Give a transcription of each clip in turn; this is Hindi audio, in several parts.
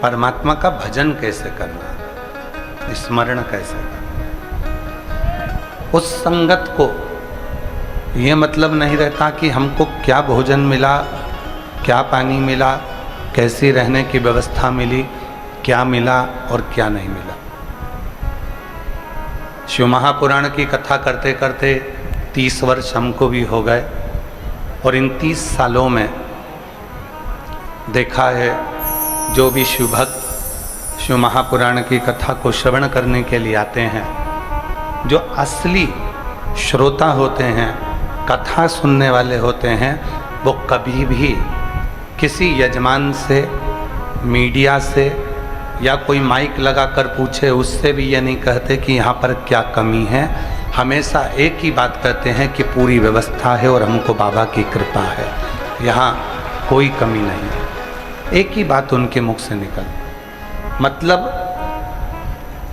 परमात्मा का भजन कैसे करना, स्मरण कैसे करना। उस संगत को ये मतलब नहीं रहता कि हमको क्या भोजन मिला, क्या पानी मिला, कैसी रहने की व्यवस्था मिली, क्या मिला और क्या नहीं मिला। शिव महापुराण की कथा करते करते 30 वर्ष हमको भी हो गए और इन 30 सालों में देखा है जो भी शिव भक्त शिव महापुराण की कथा को श्रवण करने के लिए आते हैं, जो असली श्रोता होते हैं, कथा सुनने वाले होते हैं, वो कभी भी किसी यजमान से, मीडिया से या कोई माइक लगाकर पूछे उससे भी ये नहीं कहते कि यहाँ पर क्या कमी है। हमेशा एक ही बात कहते हैं कि पूरी व्यवस्था है और हमको बाबा की कृपा है, यहाँ कोई कमी नहीं है। एक ही बात उनके मुख से निकल, मतलब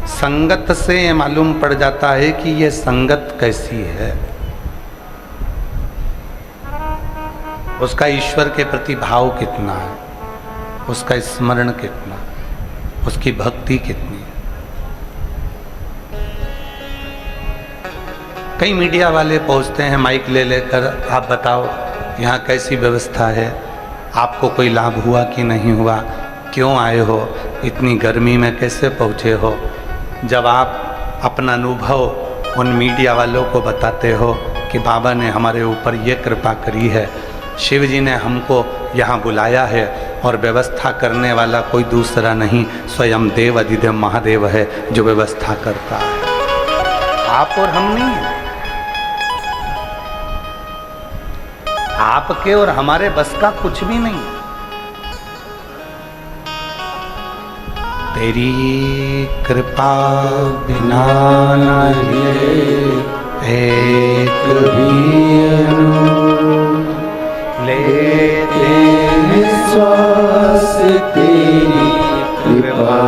संगत से ये मालूम पड़ जाता है कि ये संगत कैसी है, उसका ईश्वर के प्रति भाव कितना है, उसका स्मरण कितना, उसकी भक्ति कितनी है। कई मीडिया वाले पहुंचते हैं माइक ले लेकर, आप बताओ यहाँ कैसी व्यवस्था है, आपको कोई लाभ हुआ कि नहीं हुआ, क्यों आए हो, इतनी गर्मी में कैसे पहुँचे हो। जब आप अपना अनुभव उन मीडिया वालों को बताते हो कि बाबा ने हमारे ऊपर ये कृपा करी है, शिव जी ने हमको यहाँ बुलाया है और व्यवस्था करने वाला कोई दूसरा नहीं, स्वयं देव अधिदेव महादेव है जो व्यवस्था करता है, आप और हम नहीं है। आपके और हमारे बस का कुछ भी नहीं। तेरी कृपा बिना नहीं एक भी लेते हैं श्वास, तेरी कृपा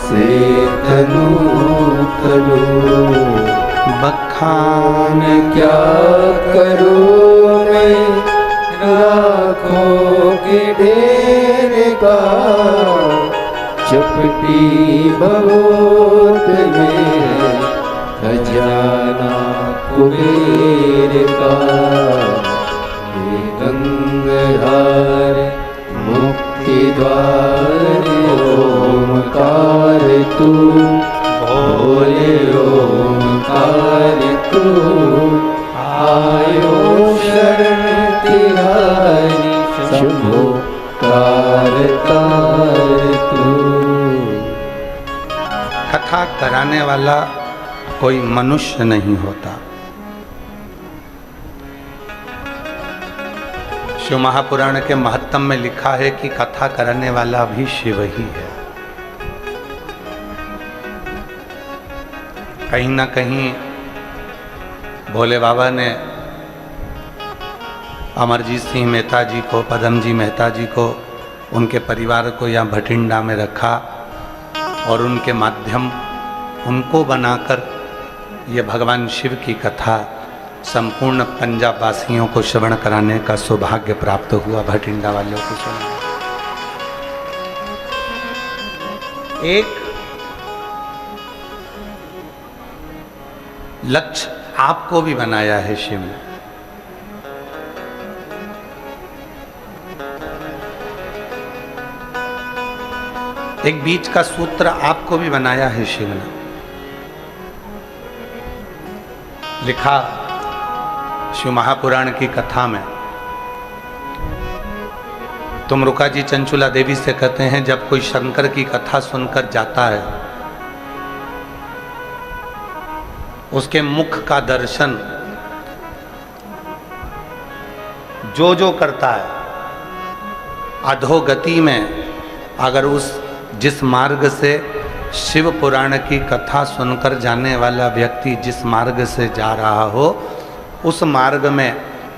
से तनु तनु। बखान क्या करूं मैं लाखों के ढेर का, चपटी बहुत में खजाना कुबेर का। ये गंगाधार मुक्ति द्वार ओमकार तू, भोले ओमकार तू। आयो शरण तिहारी शंभो कारतार तू। कथा कराने वाला कोई मनुष्य नहीं होता। शिव महापुराण के महत्तम में लिखा है कि कथा कराने वाला भी शिव ही है। कहीं ना कहीं भोले बाबा ने अमरजीत सिंह मेहता जी को, पदम जी मेहता जी को, उनके परिवार को यहाँ भटिंडा में रखा और उनके माध्यम उनको बनाकर ये भगवान शिव की कथा संपूर्ण पंजाब वासियों को श्रवण कराने का सौभाग्य प्राप्त हुआ, भटिंडा वालों को सुना। एक लक्ष्य आपको भी बनाया है शिव ने। एक बीच का सूत्र आपको भी बनाया है शिव ने। लिखा शिव महापुराण की कथा में, तुम रुका जी चंचुला देवी से कहते हैं जब कोई शंकर की कथा सुनकर जाता है, उसके मुख का दर्शन जो जो करता है, अधोगति में अगर उस जिस मार्ग से शिव पुराण की कथा सुनकर जाने वाला व्यक्ति जिस मार्ग से जा रहा हो, उस मार्ग में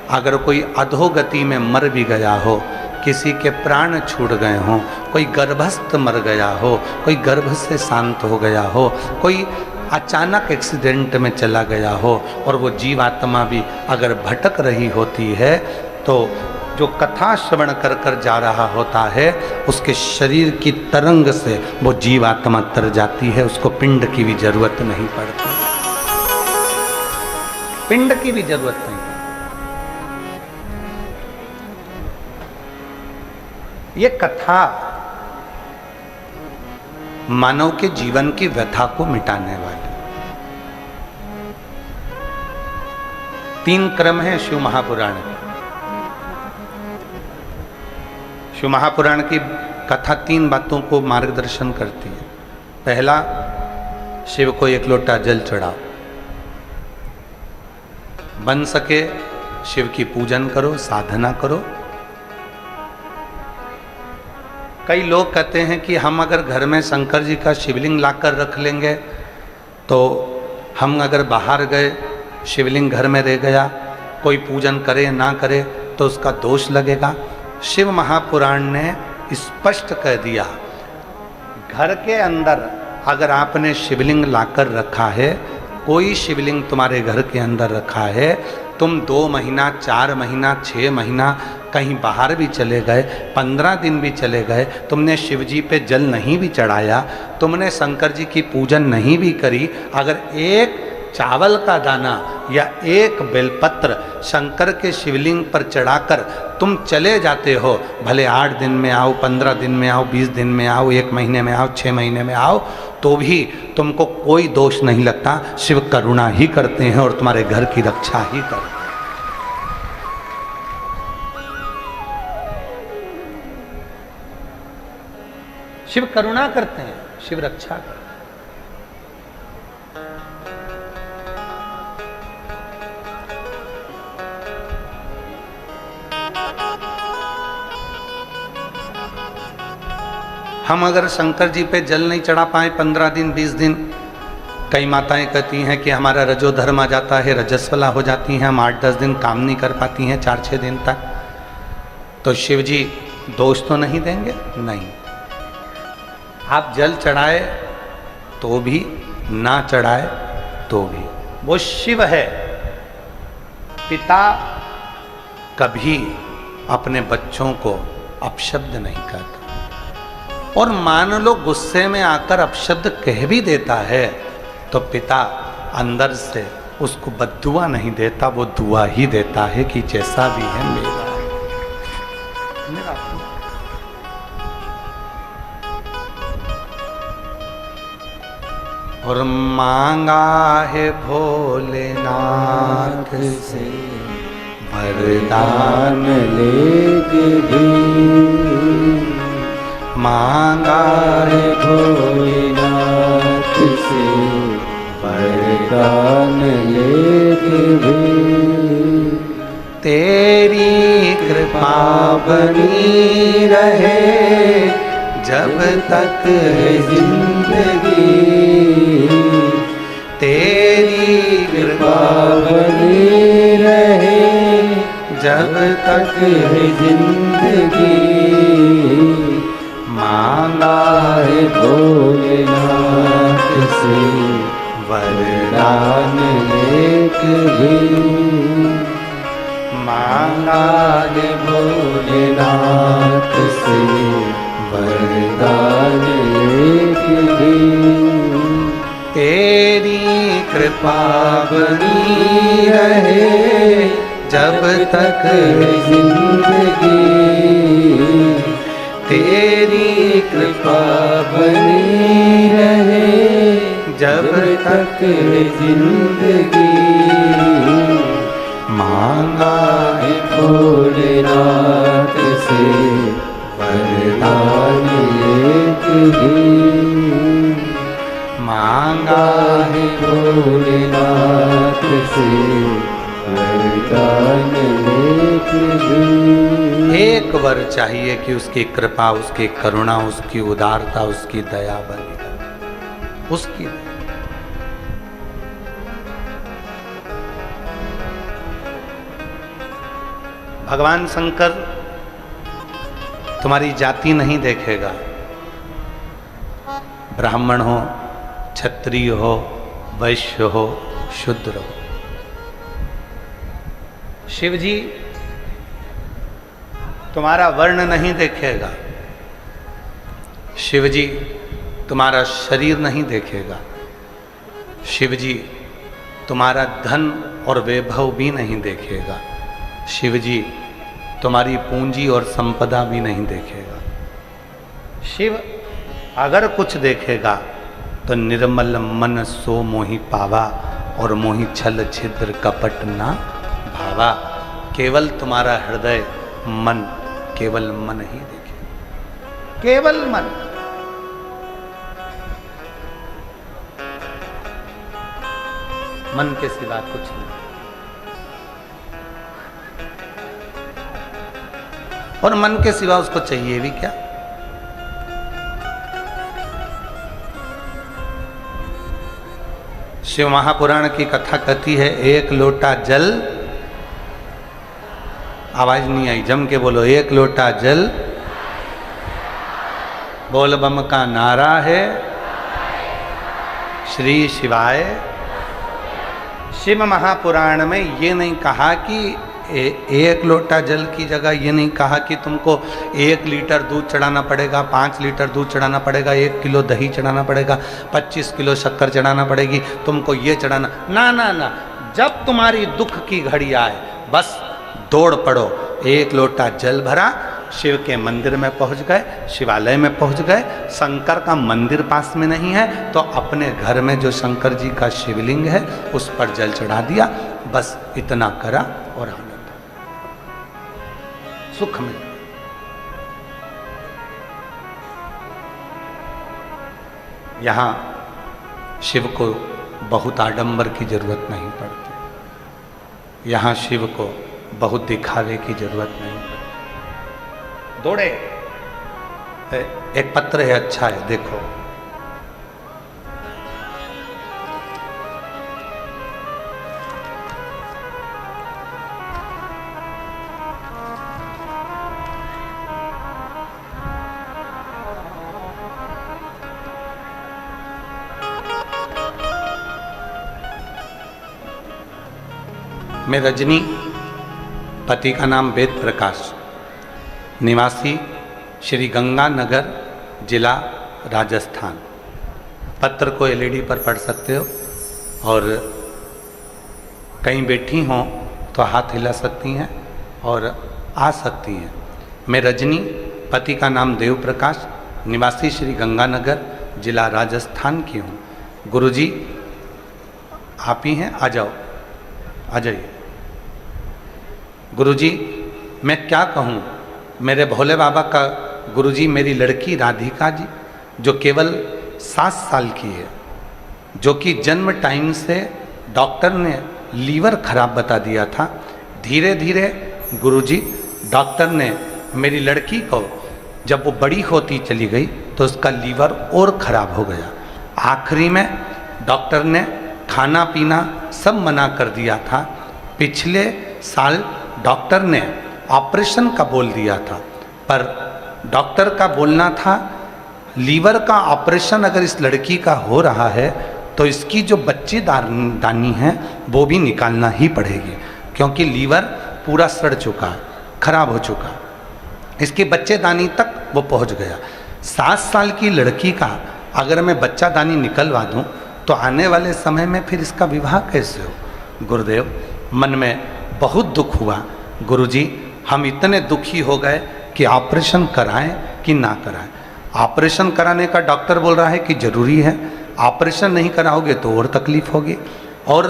अगर कोई अधोगति में मर भी गया हो, किसी के प्राण छूट गए हों, कोई गर्भस्थ मर गया हो, कोई गर्भ से शांत हो गया हो, कोई अचानक एक्सीडेंट में चला गया हो और वो जीवात्मा भी अगर भटक रही होती है, तो जो कथा श्रवण कर कर जा रहा होता है उसके शरीर की तरंग से वो जीवात्मा तर जाती है, उसको पिंड की भी जरूरत नहीं पड़ती, पिंड की भी जरूरत नहीं। ये कथा मानव के जीवन की व्यथा को मिटाने वाली। 3 क्रम है शिव महापुराण। शिव महापुराण की कथा 3 बातों को मार्गदर्शन करती है। पहला, शिव को 1 लोटा जल चढ़ाओ, बन सके शिव की पूजन करो, साधना करो। कई लोग कहते हैं कि हम अगर घर में शंकर जी का शिवलिंग लाकर रख लेंगे तो हम अगर बाहर गए, शिवलिंग घर में रह गया, कोई पूजन करे ना करे तो उसका दोष लगेगा। शिव महापुराण ने स्पष्ट कह दिया, घर के अंदर अगर आपने शिवलिंग लाकर रखा है, कोई शिवलिंग तुम्हारे घर के अंदर रखा है, तुम 2 महीना, 4 महीना, 6 महीना कहीं बाहर भी चले गए, 15 दिन भी चले गए, तुमने शिव जी पे जल नहीं भी चढ़ाया, तुमने शंकर जी की पूजन नहीं भी करी, अगर एक चावल का दाना या एक बेलपत्र शंकर के शिवलिंग पर चढ़ाकर तुम चले जाते हो, भले 8 दिन में आओ, 15 दिन में आओ, 20 दिन में आओ, 1 महीने में आओ, 6 महीने में आओ, तो भी तुमको कोई दोष नहीं लगता। शिव करुणा ही करते हैं और तुम्हारे घर की रक्षा ही करते हैं। शिव करुणा करते हैं, शिव रक्षा करते हैं। हम अगर शंकर जी पे जल नहीं चढ़ा पाए 15 दिन, 20 दिन, कई माताएं कहती हैं कि हमारा रजो धर्म आ जाता है, रजस्वला हो जाती हैं, हम 8-10 दिन काम नहीं कर पाती हैं, 4-6 दिन तक, तो शिव जी दोष तो नहीं देंगे? नहीं। आप जल चढ़ाए तो भी, ना चढ़ाए तो भी, वो शिव है। पिता कभी अपने बच्चों को अपशब्द नहीं कहता, और मान लो गुस्से में आकर अपशब्द कह भी देता है तो पिता अंदर से उसको बद्दुआ नहीं देता, वो दुआ ही देता है कि जैसा भी है मेरा है, मेरा। और मांगा है भोलेनाथ से वरदान लेके भी, मांगा है भोलेनाथ से वरदान लेके भी, तेरी कृपा बनी रहे जब तक है जिंदगी, तेरी कृपा बनी रहे जब तक है जिंदगी, मांगा है भोलेनाथ से वरदान लेके भी, मांगा है भोलेनाथ से वरदान लेके भी, तेरी कृपा बनी रहे जब तक है जिंदगी, तेरी कृपा बनी रहे जब तक है जिंदगी, मांगा है भोलेनाथ से वरदान लेके भी, मांगा है भोलेनाथ से वरदान लेके भी। एक वर चाहिए कि उसकी कृपा, उसकी करुणा, उसकी उदारता, उसकी दया बनी रहे, उसकी। भगवान शंकर तुम्हारी जाति नहीं देखेगा, ब्राह्मण हो, क्षत्रिय हो, वैश्य हो, शूद्र हो। शिव जी तुम्हारा वर्ण नहीं देखेगा, शिव जी तुम्हारा शरीर नहीं देखेगा, शिव जी तुम्हारा धन और वैभव भी नहीं देखेगा, शिव जी तुम्हारी पूंजी और संपदा भी नहीं देखेगा। शिव अगर कुछ देखेगा तो निर्मल मन सो मोहि पावा और मोहि छल छिद्र कपट ना भावा। केवल तुम्हारा हृदय मन, केवल मन ही देखेगा, केवल मन। मन के सिवा कुछ नहीं। और मन के सिवा उसको चाहिए भी क्या? शिव महापुराण की कथा कहती है, एक लोटा जल, आवाज नहीं आई, जम के बोलो, एक लोटा जल, बोल बम का नारा है, श्री शिवाय। शिव महापुराण में ये नहीं कहा कि एक लोटा जल की जगह ये नहीं कहा कि तुमको 1 लीटर दूध चढ़ाना पड़ेगा, 5 लीटर दूध चढ़ाना पड़ेगा, 1 किलो दही चढ़ाना पड़ेगा, 25 किलो शक्कर चढ़ाना पड़ेगी, तुमको ये चढ़ाना। ना ना ना, जब तुम्हारी दुख की घड़ी आए बस दौड़ पड़ो, 1 लोटा जल भरा, शिव के मंदिर में पहुंच गए, शिवालय में पहुंच गए। शंकर का मंदिर पास में नहीं है तो अपने घर में जो शंकर जी का शिवलिंग है उस पर जल चढ़ा दिया, बस इतना करा और आनंद, सुख में। यहां शिव को बहुत आडंबर की जरूरत नहीं पड़ती, यहां शिव को बहुत दिखावे की जरूरत नहीं पड़ती। दौड़े, एक पत्र है, अच्छा है, देखो। मैं रजनी, पति का नाम वेद प्रकाश, निवासी श्री गंगानगर, जिला राजस्थान। पत्र को एलईडी पर पढ़ सकते हो और कहीं बैठी हों तो हाथ हिला सकती हैं और आ सकती हैं। मैं रजनी, पति का नाम देव प्रकाश, निवासी श्री गंगानगर, जिला राजस्थान की हूँ। गुरुजी आप ही हैं, आ जाओ, आ जाइए। गुरुजी मैं क्या कहूँ, मेरे भोले बाबा का गुरुजी मेरी लड़की राधिका जी, जो केवल 7 साल की है, जो कि जन्म टाइम से डॉक्टर ने लीवर खराब बता दिया था। धीरे धीरे गुरुजी डॉक्टर ने मेरी लड़की को, जब वो बड़ी होती चली गई तो उसका लीवर और खराब हो गया। आखिरी में डॉक्टर ने खाना पीना सब मना कर दिया था। पिछले साल डॉक्टर ने ऑपरेशन का बोल दिया था, पर डॉक्टर का बोलना था लीवर का ऑपरेशन अगर इस लड़की का हो रहा है तो इसकी जो बच्चेदानी है वो भी निकालना ही पड़ेगी, क्योंकि लीवर पूरा सड़ चुका है, खराब हो चुका, इसकी बच्चेदानी तक वो पहुंच गया। 7 साल की लड़की का अगर मैं बच्चादानी निकलवा दूं तो आने वाले समय में फिर इसका विवाह कैसे हो। गुरुदेव मन में बहुत दुख हुआ। गुरुजी हम इतने दुखी हो गए कि ऑपरेशन कराएं कि ना कराएं। ऑपरेशन कराने का डॉक्टर बोल रहा है कि जरूरी है, ऑपरेशन नहीं कराओगे तो और तकलीफ होगी, और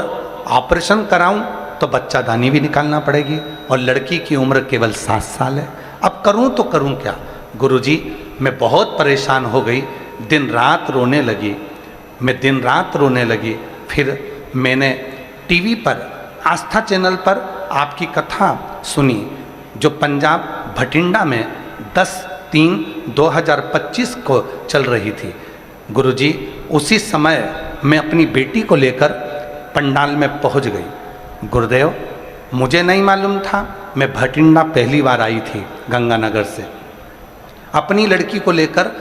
ऑपरेशन कराऊं तो बच्चादानी भी निकालना पड़ेगी, और लड़की की उम्र केवल 7 साल है। अब करूं तो करूं क्या। गुरुजी मैं बहुत परेशान हो गई, दिन रात रोने लगी, मैं दिन रात रोने लगी। फिर मैंने टीवी पर, आस्था चैनल पर आपकी कथा सुनी, जो पंजाब भटिंडा में 10/3/2025 को चल रही थी। गुरुजी उसी समय मैं अपनी बेटी को लेकर पंडाल में पहुंच गई। गुरुदेव मुझे नहीं मालूम था, मैं भटिंडा पहली बार आई थी गंगानगर से। अपनी लड़की को लेकर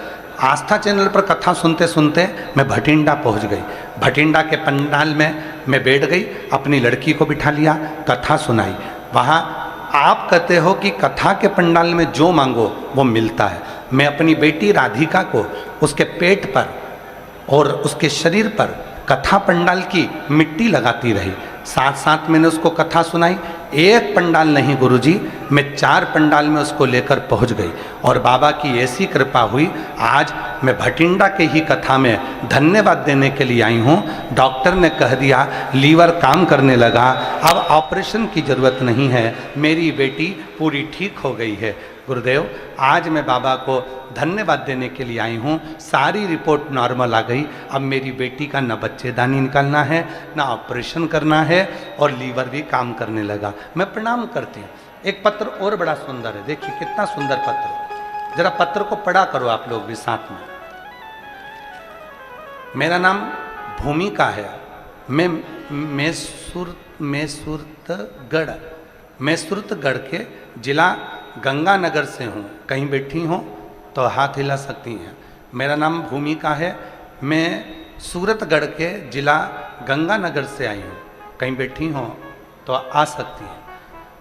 आस्था चैनल पर कथा सुनते सुनते मैं भटिंडा पहुंच गई। भटिंडा के पंडाल में मैं बैठ गई, अपनी लड़की को बिठा लिया, कथा सुनाई। वहाँ आप कहते हो कि कथा के पंडाल में जो मांगो वो मिलता है। मैं अपनी बेटी राधिका को उसके पेट पर और उसके शरीर पर कथा पंडाल की मिट्टी लगाती रही, साथ साथ मैंने उसको कथा सुनाई। एक पंडाल नहीं गुरुजी, मैं 4 पंडाल में उसको लेकर पहुंच गई और बाबा की ऐसी कृपा हुई, आज मैं भटिंडा के ही कथा में धन्यवाद देने के लिए आई हूँ। डॉक्टर ने कह दिया लीवर काम करने लगा, अब ऑपरेशन की ज़रूरत नहीं है, मेरी बेटी पूरी ठीक हो गई है। गुरुदेव, आज मैं बाबा को धन्यवाद देने के लिए आई हूँ। सारी रिपोर्ट नॉर्मल आ गई। अब मेरी बेटी का न बच्चेदानी निकालना है, न ऑपरेशन करना है और लीवर भी काम करने लगा। मैं प्रणाम करती हूँ। एक पत्र और बड़ा सुंदर है, देखिए कितना सुंदर पत्र। जरा पत्र को पढ़ा करो आप लोग भी साथ में। मेरा नाम भूमिका है, मैं मैसूरतगढ़ के जिला गंगानगर से हूँ। कहीं बैठी हो तो हाथ हिला सकती हैं। मेरा नाम भूमिका है, मैं सूरतगढ़ के जिला गंगानगर से आई हूँ। कहीं बैठी हो तो आ सकती हैं।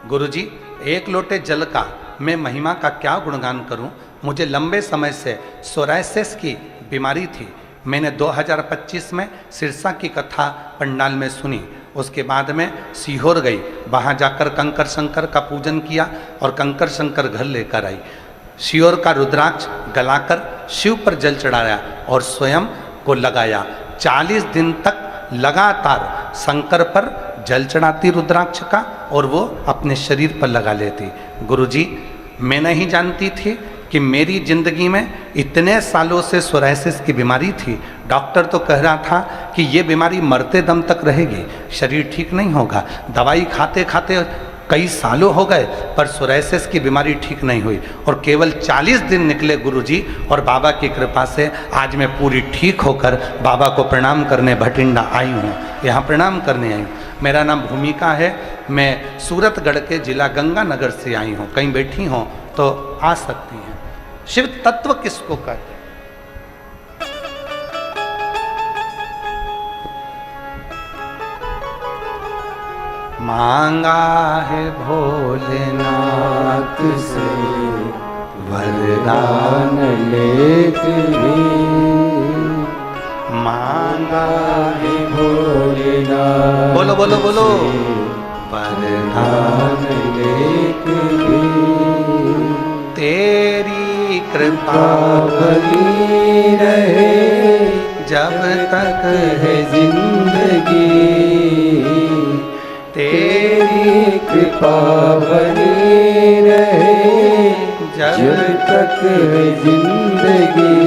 गुरुजी, एक लोटे जल का मैं महिमा का क्या गुणगान करूं। मुझे लंबे समय से सोरायसिस की बीमारी थी। मैंने 2025 में सिरसा की कथा पंडाल में सुनी। उसके बाद में सीहोर गई, वहाँ जाकर कंकर शंकर का पूजन किया और कंकर शंकर घर लेकर आई। सीहोर का रुद्राक्ष गलाकर शिव पर जल चढ़ाया और स्वयं को लगाया। 40 दिन तक लगातार शंकर पर जल चढ़ाती रुद्राक्ष का और वो अपने शरीर पर लगा लेती। गुरुजी, मैं नहीं जानती थी कि मेरी जिंदगी में इतने सालों से सोरायसिस की बीमारी थी। डॉक्टर तो कह रहा था कि ये बीमारी मरते दम तक रहेगी, शरीर ठीक नहीं होगा। दवाई खाते खाते कई सालों हो गए पर सोरायसिस की बीमारी ठीक नहीं हुई और केवल 40 दिन निकले गुरुजी, और बाबा की कृपा से आज मैं पूरी ठीक होकर बाबा को प्रणाम करने भटिंडा आई हूँ, यहाँ प्रणाम करने आई हूँ। मेरा नाम भूमिका है, मैं सूरतगढ़ के जिला गंगानगर से आई हूँ। कहीं बैठी हों तो आ सकती हैं। शिव तत्व किसको कहते हैं? मांगा है भोलेनाथ से वरदान लेके, मांगा है भोलेनाथ बोलो बोलो बोलो वरदान लेके, तेरी कृपा बनी रहे जब तक है जिंदगी, तेरी कृपा बनी रहे जब तक है जिंदगी।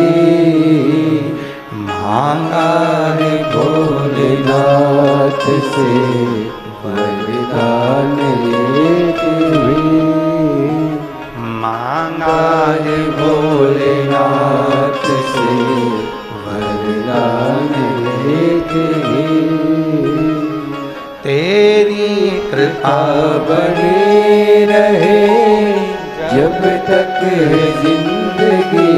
मांगा है भोलेनाथ से वरदान लेके भी, मांगा है भोलेनाथ से वरदान लेके भी, तेरी कृपा बनी रहे जब तक है जिंदगी,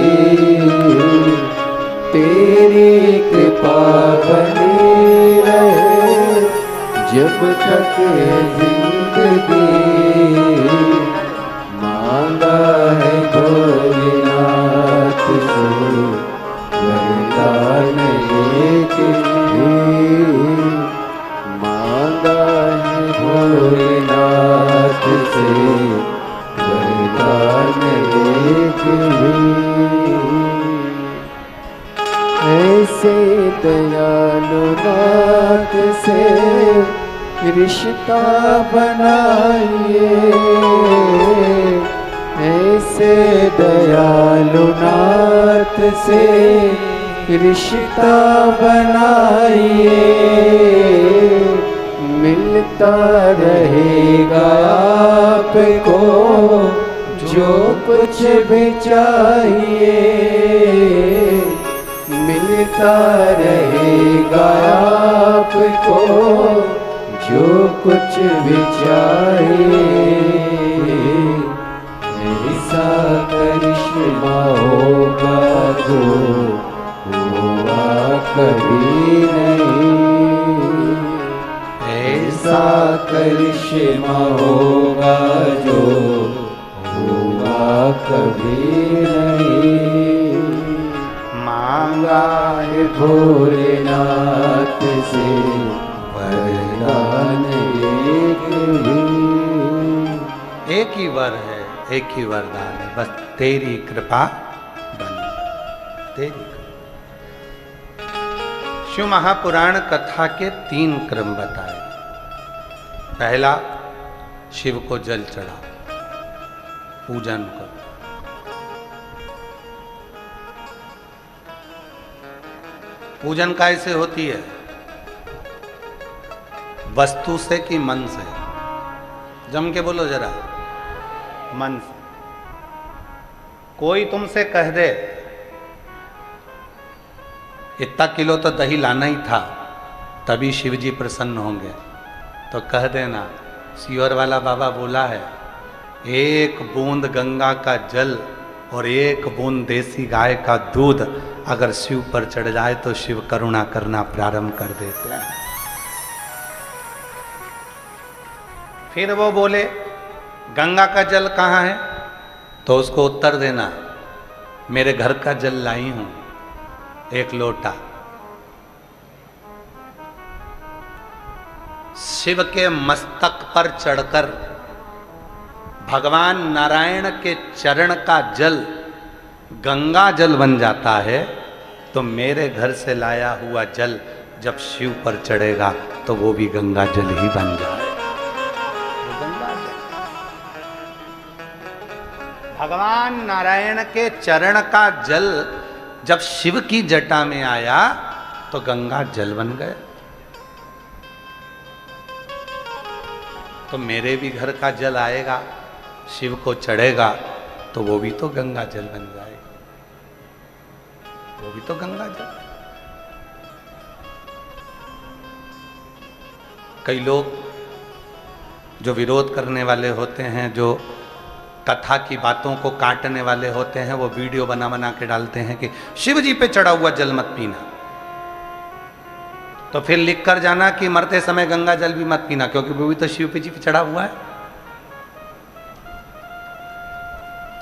तेरी कृपा बनी रहे जब तक है जिंदगी। मांगा है भोलेनाथ से वरदान लेके भी, मांगा है भोलेनाथ से वरदान लेके भी। ऐसे दयालु नाथ से रिश्ता बनाइए, ऐसे दयालु नाथ से रिश्ता बनाइए, मिलता रहेगा आपको जो कुछ भी चाहिए, मिलता रहेगा आपको जो कुछ भी चाहिए। ऐसा करिश्मा होगा जो हुआ कभी नहीं, ऐसा करिश्मा होगा जो हुआ कभी नहीं। मांगा है भोलेनाथ से वरदान एक ही वर है, एक ही वरदान है, बस तेरी कृपा बन, तेरी कृपा। शिव महापुराण कथा के 3 क्रम बताए। पहला, शिव को जल चढ़ाओ, पूजन करो। पूजन कैसे होती है? वस्तु से कि मन से? जम के बोलो जरा, मन से। कोई तुमसे कह दे इतना किलो तो दही लाना ही था तभी शिव जी प्रसन्न होंगे, तो कह देना सियोर वाला बाबा बोला है, 1 बूंद गंगा का जल और 1 बूंद देसी गाय का दूध अगर शिव पर चढ़ जाए तो शिव करुणा करना प्रारंभ कर देते हैं। फिर वो बोले गंगा का जल कहाँ है, तो उसको उत्तर देना मेरे घर का जल लाई हूं 1 लोटा। शिव के मस्तक पर चढ़कर भगवान नारायण के चरण का जल गंगा जल बन जाता है, तो मेरे घर से लाया हुआ जल जब शिव पर चढ़ेगा तो वो भी गंगा जल ही बन जाए। भगवान नारायण के चरण का जल जब शिव की जटा में आया तो गंगा जल बन गया। तो मेरे भी घर का जल आएगा, शिव को चढ़ेगा तो वो भी तो गंगा जल बन जाएगा, वो भी तो गंगा जल। कई लोग जो विरोध करने वाले होते हैं, जो कथा की बातों को काटने वाले होते हैं, वो वीडियो बना बना के डालते हैं कि शिव जी पे चढ़ा हुआ जल मत पीना, तो फिर लिख कर जाना कि मरते समय गंगा जल भी मत पीना, क्योंकि वो भी तो शिव जी पे चढ़ा हुआ है।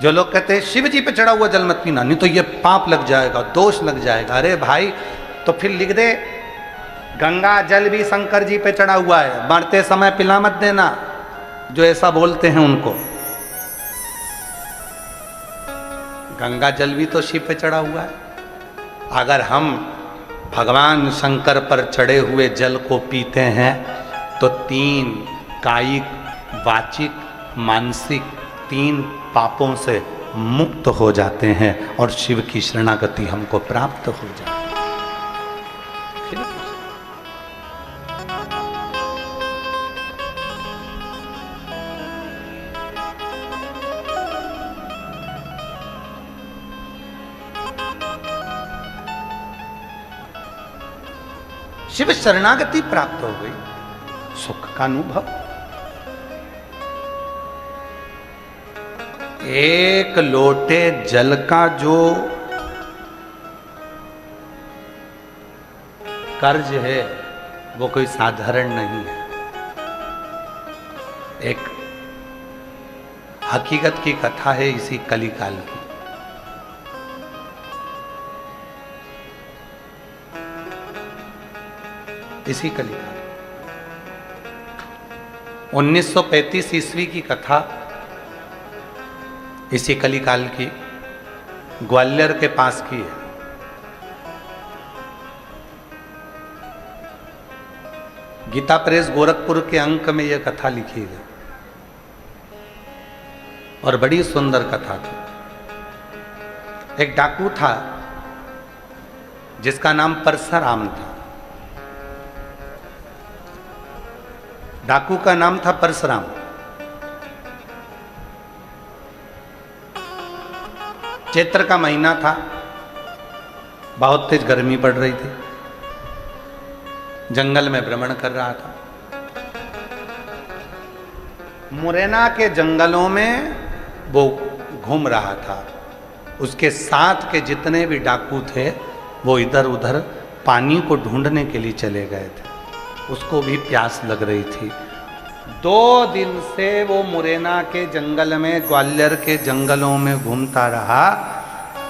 जो लोग कहते हैं शिव जी पे चढ़ा हुआ जल मत पीना, नहीं तो ये पाप लग जाएगा, दोष लग जाएगा। अरे भाई, तो फिर लिख दे गंगा जल भी शंकर जी पे चढ़ा हुआ है, मरते समय पिला मत देना, जो ऐसा बोलते हैं उनको। गंगा जल भी तो शिव पे चढ़ा हुआ है। अगर हम भगवान शंकर पर चढ़े हुए जल को पीते हैं तो 3 कायिक, वाचिक, मानसिक 3 पापों से मुक्त हो जाते हैं और शिव की शरणागति हमको प्राप्त हो जाती है। शिव शरणागति प्राप्त हो गई, सुख का अनुभव। 1 लोटे जल का जो कर्ज है वो कोई साधारण नहीं है। एक हकीकत की कथा है इसी कलिकाल की। इसी कलिकाल 1935 ईस्वी की कथा, इसी कलिकाल की, ग्वालियर के पास की है। गीता प्रेस गोरखपुर के अंक में यह कथा लिखी है और बड़ी सुंदर कथा थी। एक डाकू था जिसका नाम परसराम था। डाकू का नाम था परसराम। चैत्र का महीना था, बहुत तेज गर्मी पड़ रही थी। जंगल में भ्रमण कर रहा था। मुरैना के जंगलों में वो घूम रहा था। उसके साथ के जितने भी डाकू थे वो इधर उधर पानी को ढूंढने के लिए चले गए थे। उसको भी प्यास लग रही थी। 2 दिन से वो मुरैना के जंगल में, ग्वालियर के जंगलों में घूमता रहा,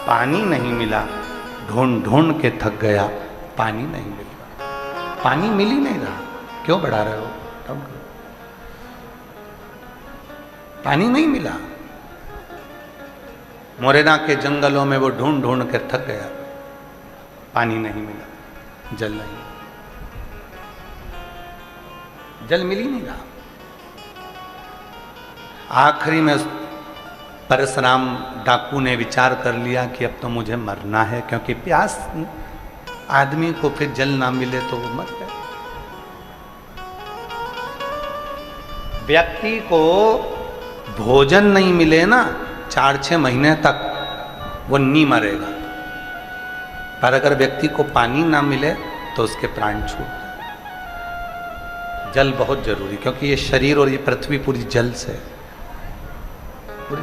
पानी नहीं मिला। ढूंढ ढूंढ के थक गया, पानी नहीं मिल रहा, पानी मिल ही नहीं रहा। क्यों बढ़ा रहे हो? पानी नहीं मिला। मुरैना के जंगलों में वो ढूंढ ढूंढ कर थक गया, पानी नहीं मिला, जल नहीं, जल मिल ही नहीं रहा। आखिरी में परशुराम डाकू ने विचार कर लिया कि अब तो मुझे मरना है, क्योंकि प्यास आदमी को फिर जल ना मिले तो वो मर गए। व्यक्ति को भोजन नहीं मिले ना 4-6 महीने तक, वो नहीं मरेगा। पर अगर व्यक्ति को पानी ना मिले तो उसके प्राण छूट जाए। जल बहुत जरूरी, क्योंकि ये शरीर और ये पृथ्वी पूरी जल से पूरी।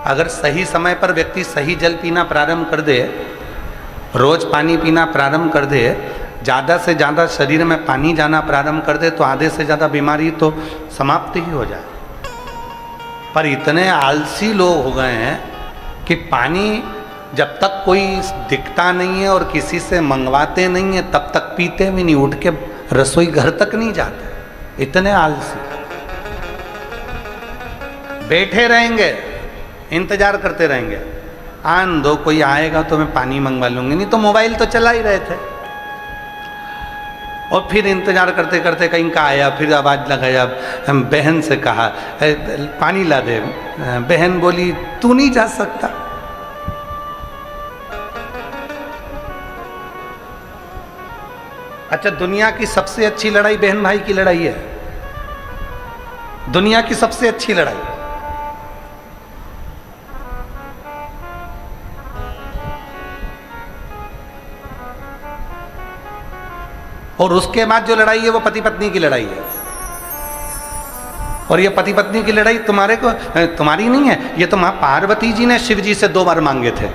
अगर सही समय पर व्यक्ति सही जल पीना प्रारंभ कर दे, रोज पानी पीना प्रारंभ कर दे, ज़्यादा से ज़्यादा शरीर में पानी जाना प्रारंभ कर दे, तो आधे से ज़्यादा बीमारी तो समाप्त ही हो जाए। पर इतने आलसी लोग हो गए हैं कि पानी जब तक कोई दिखता नहीं है और किसी से मंगवाते नहीं है तब तक पीते भी नहीं, उठ के रसोई घर तक नहीं जाते। इतने आलसी बैठे रहेंगे, इंतजार करते रहेंगे, आन दो कोई आएगा तो मैं पानी मंगवा लूंगी, नहीं तो मोबाइल तो चला ही रहे थे। और फिर इंतजार करते करते कहीं का आया, फिर आवाज़ लगाया, बहन से कहा पानी ला दे। बहन बोली तू नहीं जा सकता। अच्छा, दुनिया की सबसे अच्छी लड़ाई बहन भाई की लड़ाई है, दुनिया की सबसे अच्छी लड़ाई। और उसके बाद जो लड़ाई है वो पति पत्नी की लड़ाई है। और ये पति पत्नी की लड़ाई तुम्हारी नहीं है, ये तो मां पार्वती जी ने शिव जी से 2 वर मांगे थे।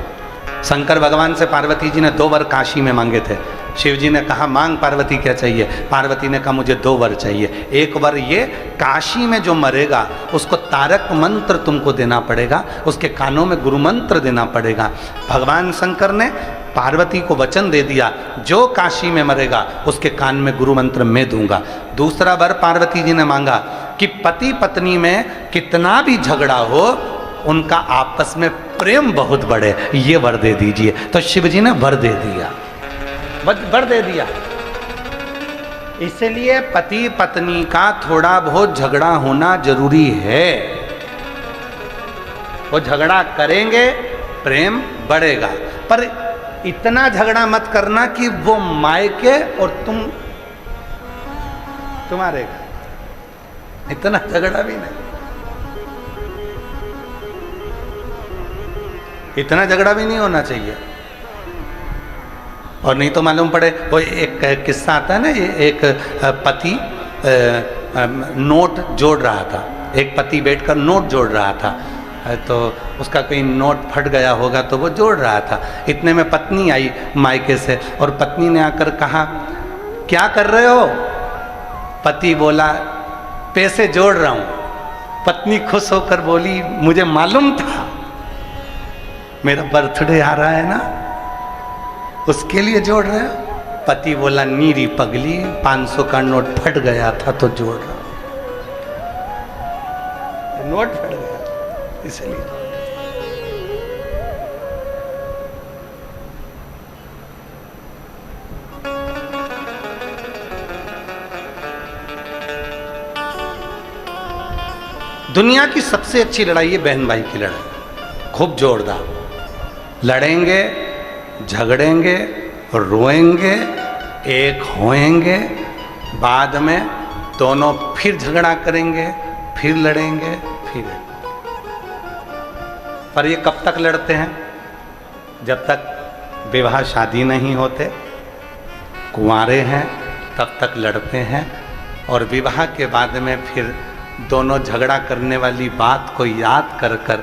शंकर भगवान से पार्वती जी ने 2 वर काशी में मांगे थे। शिव जी ने कहा मांग पार्वती क्या चाहिए? पार्वती ने कहा मुझे 2 वर चाहिए। एक वर ये, काशी में जो मरेगा उसको तारक मंत्र तुमको देना पड़ेगा, उसके कानों में गुरु मंत्र देना पड़ेगा। भगवान शंकर ने पार्वती को वचन दे दिया, जो काशी में मरेगा उसके कान में गुरु मंत्र मैं दूंगा। दूसरा वर पार्वती जी ने मांगा कि पति पत्नी में कितना भी झगड़ा हो, उनका आपस में प्रेम बहुत बढ़े, ये वर दे दीजिए। तो शिव जी ने वर दे दिया, वर दे दिया। इसलिए पति पत्नी का थोड़ा बहुत झगड़ा होना जरूरी है। वो झगड़ा करेंगे, प्रेम बढ़ेगा। पर इतना झगड़ा मत करना कि वो मायके और तुम्हारे घर। इतना झगड़ा भी नहीं, इतना झगड़ा भी नहीं होना चाहिए। और नहीं तो मालूम पड़े, वो एक किस्सा आता है ना, एक पति नोट जोड़ रहा था, एक पति बैठकर नोट जोड़ रहा था, तो उसका कोई नोट फट गया होगा तो वो जोड़ रहा था। इतने में पत्नी आई मायके से और पत्नी ने आकर कहा क्या कर रहे हो? पति बोला पैसे जोड़ रहा हूं। पत्नी खुश होकर बोली मुझे मालूम था, मेरा बर्थडे आ रहा है ना, उसके लिए जोड़ रहे हो? पति बोला नीरी पगली, 500 का नोट फट गया था तो जोड़ रहा हूं। नोट फट गया इसलिए। दुनिया की सबसे अच्छी लड़ाई है बहन भाई की लड़ाई, खूब जोरदार लड़ेंगे, झगड़ेंगे, रोएंगे, एक होएंगे, बाद में दोनों फिर झगड़ा करेंगे, फिर लड़ेंगे, फिर। पर ये कब तक लड़ते हैं? जब तक विवाह शादी नहीं होते, कुंवारे हैं तब तक लड़ते हैं। और विवाह के बाद में फिर दोनों झगड़ा करने वाली बात को याद कर कर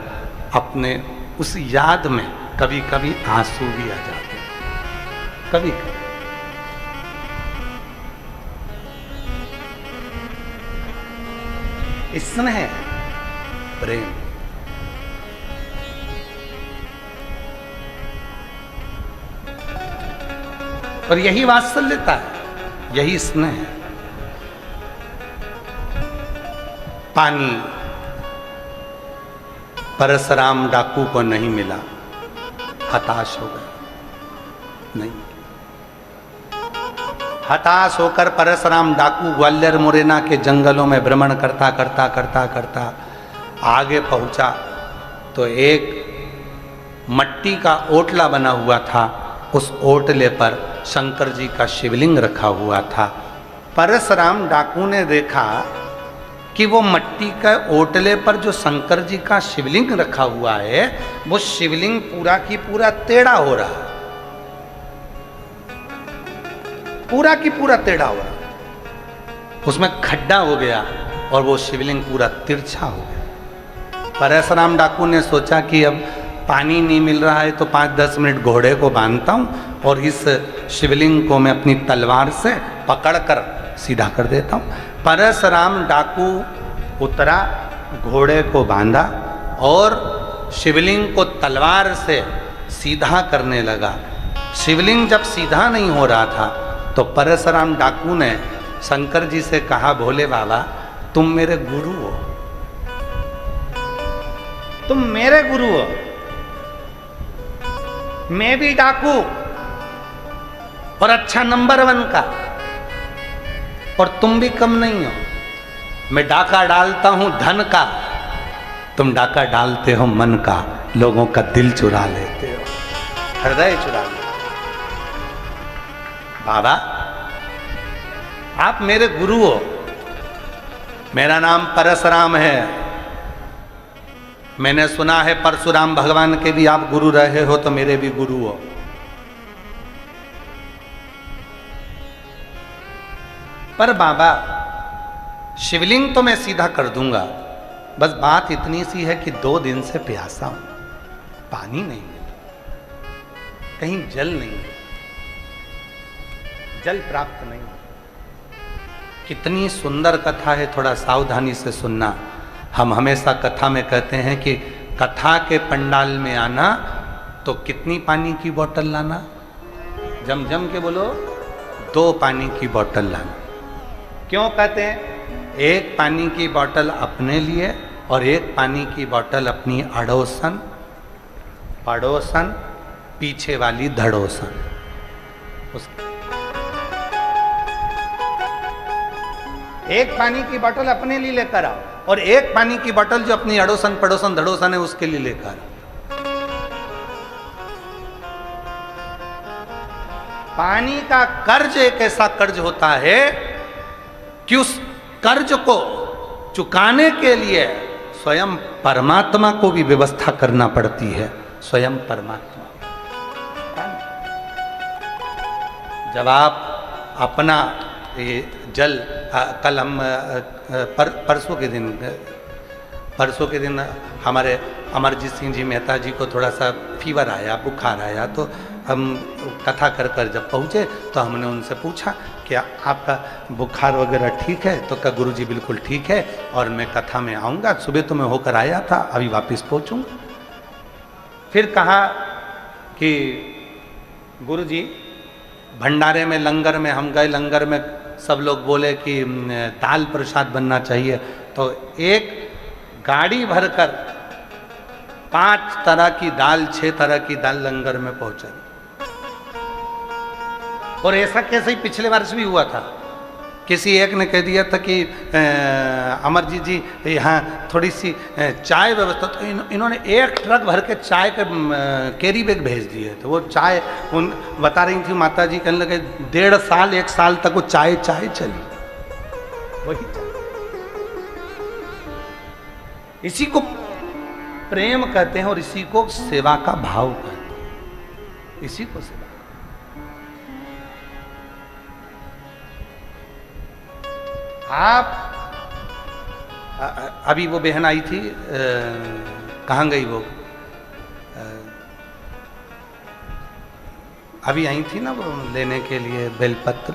अपने उस याद में कभी कभी आंसू भी आ जाते हैं, कभी कभी। स्नेह, प्रेम, और यही वात्सल्यता है, यही स्नेह है। पानी परशुराम डाकू को नहीं मिला, हताश हो गए। नहीं, हताश होकर परशुराम डाकू ग्वालियर मुरैना के जंगलों में भ्रमण करता करता करता करता आगे पहुंचा तो एक मट्टी का ओटला बना हुआ था। उस ओटले पर शंकर जी का शिवलिंग रखा हुआ था। परशुराम डाकू ने देखा कि वो मट्टी का ओटले पर जो शंकर जी का शिवलिंग रखा हुआ है, वो शिवलिंग पूरा की पूरा टेढ़ा हो रहा है, पूरा की पूरा टेढ़ा हो रहा, उसमें खड्डा हो गया और वो शिवलिंग पूरा तिरछा हो गया। परशुराम डाकू ने सोचा कि अब पानी नहीं मिल रहा है तो 5-10 मिनट घोड़े को बांधता हूँ और इस शिवलिंग को मैं अपनी तलवार से पकड़कर सीधा कर देता हूँ। परशुराम डाकू उतरा, घोड़े को बांधा और शिवलिंग को तलवार से सीधा करने लगा। शिवलिंग जब सीधा नहीं हो रहा था तो परशुराम डाकू ने शंकर जी से कहा, भोले बाबा तुम मेरे गुरु हो, तुम मेरे गुरु हो, मैं भी डाकू और अच्छा नंबर 1 का, और तुम भी कम नहीं हो। मैं डाका डालता हूं धन का, तुम डाका डालते हो मन का, लोगों का दिल चुरा लेते हो, हृदय चुरा लेते हो। बाबा आप मेरे गुरु हो, मेरा नाम परशुराम है, मैंने सुना है परशुराम भगवान के भी आप गुरु रहे हो, तो मेरे भी गुरु हो। पर बाबा शिवलिंग तो मैं सीधा कर दूंगा, बस बात इतनी सी है कि 2 दिन से प्यासा हूं, पानी नहीं मिला, कहीं जल नहीं मिला, जल प्राप्त नहीं। कितनी सुंदर कथा है, थोड़ा सावधानी से सुनना। हम हमेशा कथा में कहते हैं कि कथा के पंडाल में आना तो कितनी पानी की बोतल लाना, जम जम के बोलो, 2 पानी की बोतल लाना। क्यों कहते हैं? एक पानी की बोतल अपने लिए और एक पानी की बोतल अपनी अड़ोसन, पड़ोसन, पीछे वाली धड़ोसन। एक पानी की बोतल अपने लिए लेकर आओ और एक पानी की बोतल जो अपनी अड़ोसन, पड़ोसन, धड़ोसन है उसके लिए लेकर आओ। पानी का कर्ज एक ऐसा कर्ज होता है कि उस कर्ज को चुकाने के लिए स्वयं परमात्मा को भी व्यवस्था करना पड़ती है। स्वयं परमात्मा, जब आप अपना ये जल, कल हम परसों के दिन हमारे अमरजीत सिंह जी मेहता जी को थोड़ा सा फीवर आया, बुखार आया, तो हम कथा कर कर जब पहुँचे तो हमने उनसे पूछा कि आपका बुखार वगैरह ठीक है? तो कहा गुरुजी बिल्कुल ठीक है और मैं कथा में आऊँगा, सुबह तो मैं होकर आया था, अभी वापस पहुँचूँगा। फिर कहा कि गुरुजी भंडारे में, लंगर में हम गए, लंगर में सब लोग बोले कि दाल प्रसाद बनना चाहिए, तो एक गाड़ी भरकर 5 तरह की दाल, 6 तरह की दाल लंगर में पहुंचा। और ऐसा कैसे ही पिछले वर्ष भी हुआ था। किसी एक ने कह दिया था कि अमरजीत जी यहाँ थोड़ी सी चाय व्यवस्था, तो इन्होंने 1 ट्रक भर के चाय के कैरी बैग भेज दिए थे। वो चाय उन बता रही थी माता जी, कहने लगे 1.5 साल 1 साल तक वो चाय चली, वही चाय। इसी को प्रेम कहते हैं और इसी को सेवा का भाव कहते हैं, इसी को सेवा। आप अभी वो बहन आई थी, कहाँ गई वो? अभी आई थी ना वो लेने के लिए बेलपत्र,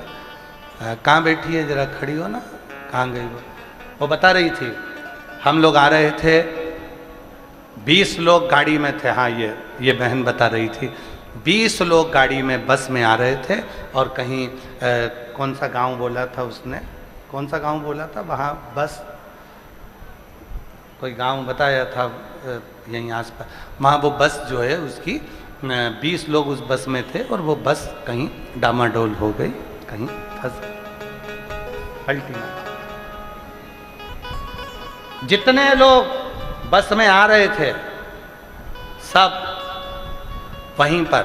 कहाँ बैठी है, जरा खड़ी हो ना, कहाँ गई वो बता रही थी हम लोग आ रहे थे, 20 लोग गाड़ी में थे। हाँ, ये बहन बता रही थी 20 लोग गाड़ी में बस में आ रहे थे और कहीं कौन सा गांव बोला था उसने, कौन सा गांव बोला था, वहाँ बस कोई गांव बताया था यहीं आसपास, वहाँ वो बस जो है उसकी 20 लोग उस बस में थे और वो बस कहीं डामाडोल हो गई, कहीं फंस पलटी मार। जितने लोग बस में आ रहे थे सब वहीं पर,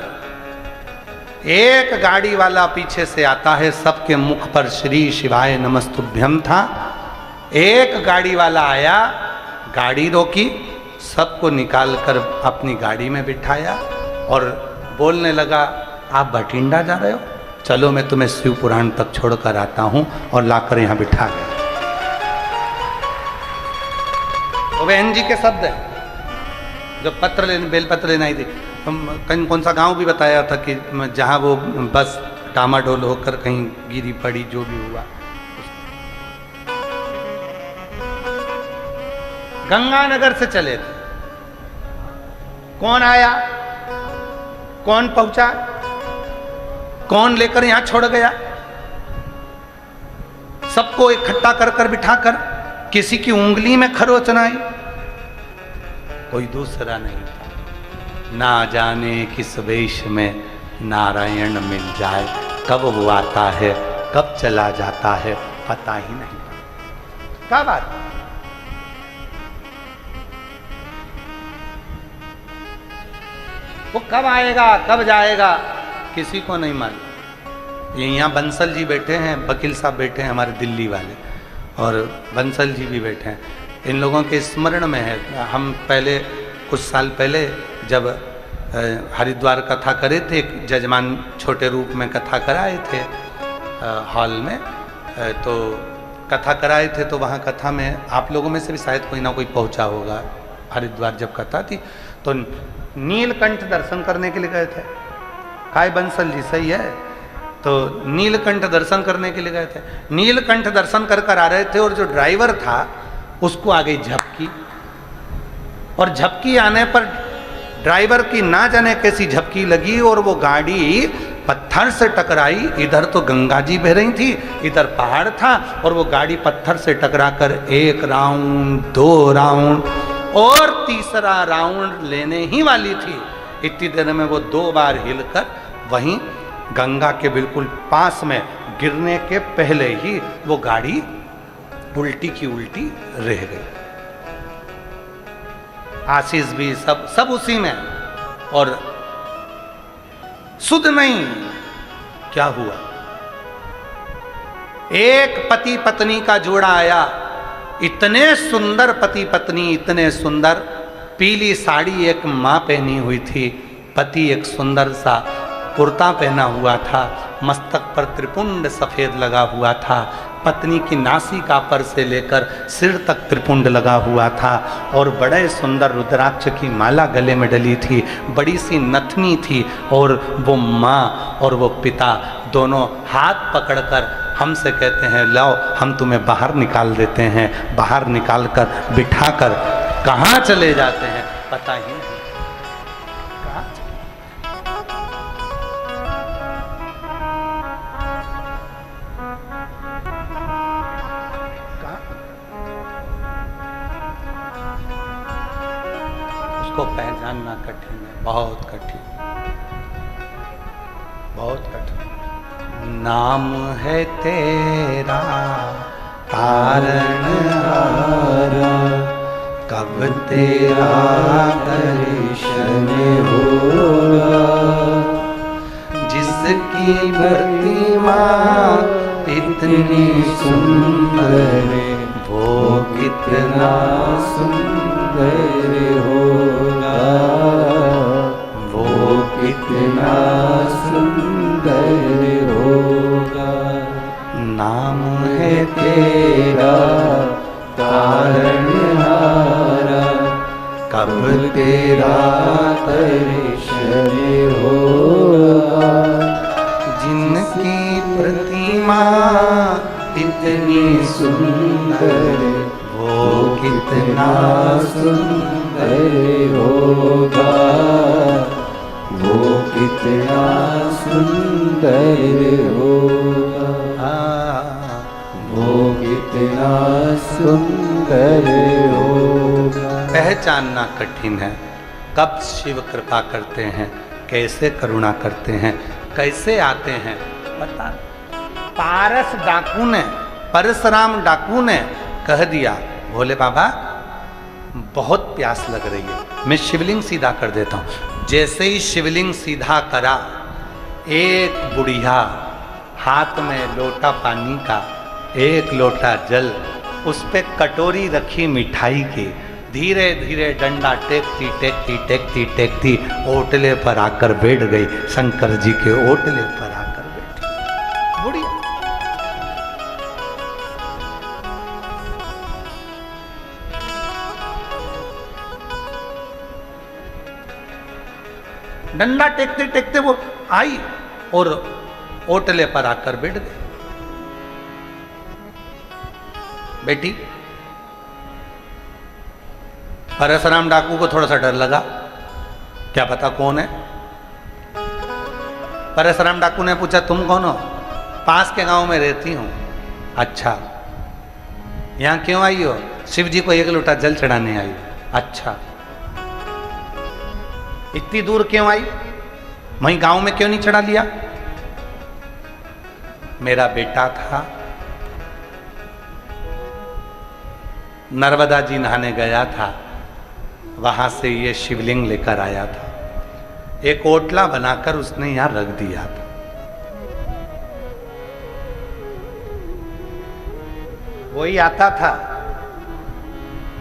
एक गाड़ी वाला पीछे से आता है, सबके मुख पर श्री शिवाय नमस्तुभ्यम था। एक गाड़ी वाला आया, गाड़ी रोकी, सबको निकालकर अपनी गाड़ी में बिठाया और बोलने लगा, आप भटिंडा जा रहे हो, चलो मैं तुम्हें शिव पुराण तक छोड़कर आता हूं, और लाकर यहां बिठा गया। तो बहन जी के शब्द है, जो पत्र लेने, बेलपत्र लेने आई थी। कहीं कौन सा गांव भी बताया था कि जहां वो बस डामाडोल होकर कहीं गिरी पड़ी, जो भी हुआ। गंगानगर से चले थे, कौन आया, कौन पहुंचा, कौन लेकर यहां छोड़ गया, सबको इकट्ठा कर कर बिठाकर किसी की उंगली में खरोच आई, कोई दूसरा नहीं था। ना जाने किस वेश में नारायण मिल जाए, कब वो आता है कब चला जाता है पता ही नहीं। क्या बात, वो कब आएगा कब जाएगा किसी को नहीं मालूम। ये यहाँ बंसल जी बैठे हैं, वकील साहब बैठे हैं हमारे दिल्ली वाले, और बंसल जी भी बैठे हैं। इन लोगों के स्मरण में है, हम पहले कुछ साल पहले जब हरिद्वार कथा करे थे, जजमान छोटे रूप में कथा कराए थे हॉल में, तो कथा कराए थे, तो वहाँ कथा में आप लोगों में से भी शायद कोई ना कोई पहुँचा होगा। हरिद्वार जब कथा थी तो नीलकंठ दर्शन करने के लिए गए थे। काय बंसल जी सही है, तो नीलकंठ दर्शन करने के लिए गए थे। नीलकंठ दर्शन कर कर आ रहे थे और जो ड्राइवर था उसको आ गई झपकी, और झपकी आने पर ड्राइवर की ना जाने कैसी झपकी लगी और वो गाड़ी पत्थर से टकराई। इधर तो गंगा जी बह रही थी, इधर पहाड़ था, और वो गाड़ी पत्थर से टकराकर 1 राउंड 2 राउंड और तीसरा राउंड लेने ही वाली थी। इतनी देर में वो 2 बार हिलकर वहीं गंगा के बिल्कुल पास में गिरने के पहले ही वो गाड़ी उल्टी की उल्टी रह गई। आशीष भी सब उसी में, और सुध नहीं क्या हुआ। एक पति पत्नी का जोड़ा आया, इतने सुंदर पति पत्नी, इतने सुंदर। पीली साड़ी एक माँ पहनी हुई थी, पति एक सुंदर सा कुर्ता पहना हुआ था, मस्तक पर त्रिपुंड सफेद लगा हुआ था, पत्नी की नासिका पर से लेकर सिर तक त्रिपुंड लगा हुआ था, और बड़े सुंदर रुद्राक्ष की माला गले में डली थी, बड़ी सी नथनी थी, और वो माँ और वो पिता दोनों हाथ पकड़कर हमसे कहते हैं, लाओ हम तुम्हें बाहर निकाल देते हैं। बाहर निकालकर बिठाकर कहाँ चले जाते हैं पता ही नहीं। उसको पहचानना कठिन है, बहुत कठिन, बहुत कठिन। नाम है तेरा तारणहारा, कब तेरा दर्शन होगा। जिसकी प्रतिमा इतनी सुंदर, वो कितना सुंदर होगा, वो कितना सुंदर होगा। नाम है तेरा तारणहारा कब तेरा दर्शन होगा। जिनकी प्रतिमा इतनी सुंदर वो कितना सुंदर होगा, वो कितना सुंदर होगा, वो कितना सुंदर होगा। पहचानना कठिन है कब शिव कृपा करते हैं, कैसे करुणा करते हैं, कैसे आते हैं पता नहीं। पारस डाकू ने, परशुराम डाकू ने कह दिया भोले बाबा बहुत प्यास लग रही है, मैं शिवलिंग सीधा कर देता हूँ। जैसे ही शिवलिंग सीधा करा, एक बुढ़िया हाथ में लोटा पानी का, एक लोटा जल, उस पे कटोरी रखी मिठाई की, धीरे धीरे डंडा टेकती टेकती टेकती टेकती ओटले पर आकर बैठ गई। शंकर जी के ओटले पर आकर बैठी बुढ़िया। डंडा टेकते टेकते वो आई और ओटले पर आकर बैठ गई। बेटी, परशुराम डाकू को थोड़ा सा डर लगा, क्या पता कौन है। परशुराम डाकू ने पूछा तुम कौन हो? पास के गांव में रहती हूं। अच्छा, यहां क्यों आई हो? शिव जी को एक लोटा जल चढ़ाने आई। अच्छा, इतनी दूर क्यों आई? वहीं गांव में क्यों नहीं चढ़ा लिया? मेरा बेटा था, नर्मदा जी नहाने गया था, वहां से ये शिवलिंग लेकर आया था। एक ओटला बनाकर उसने यहां रख दिया था। वही आता था,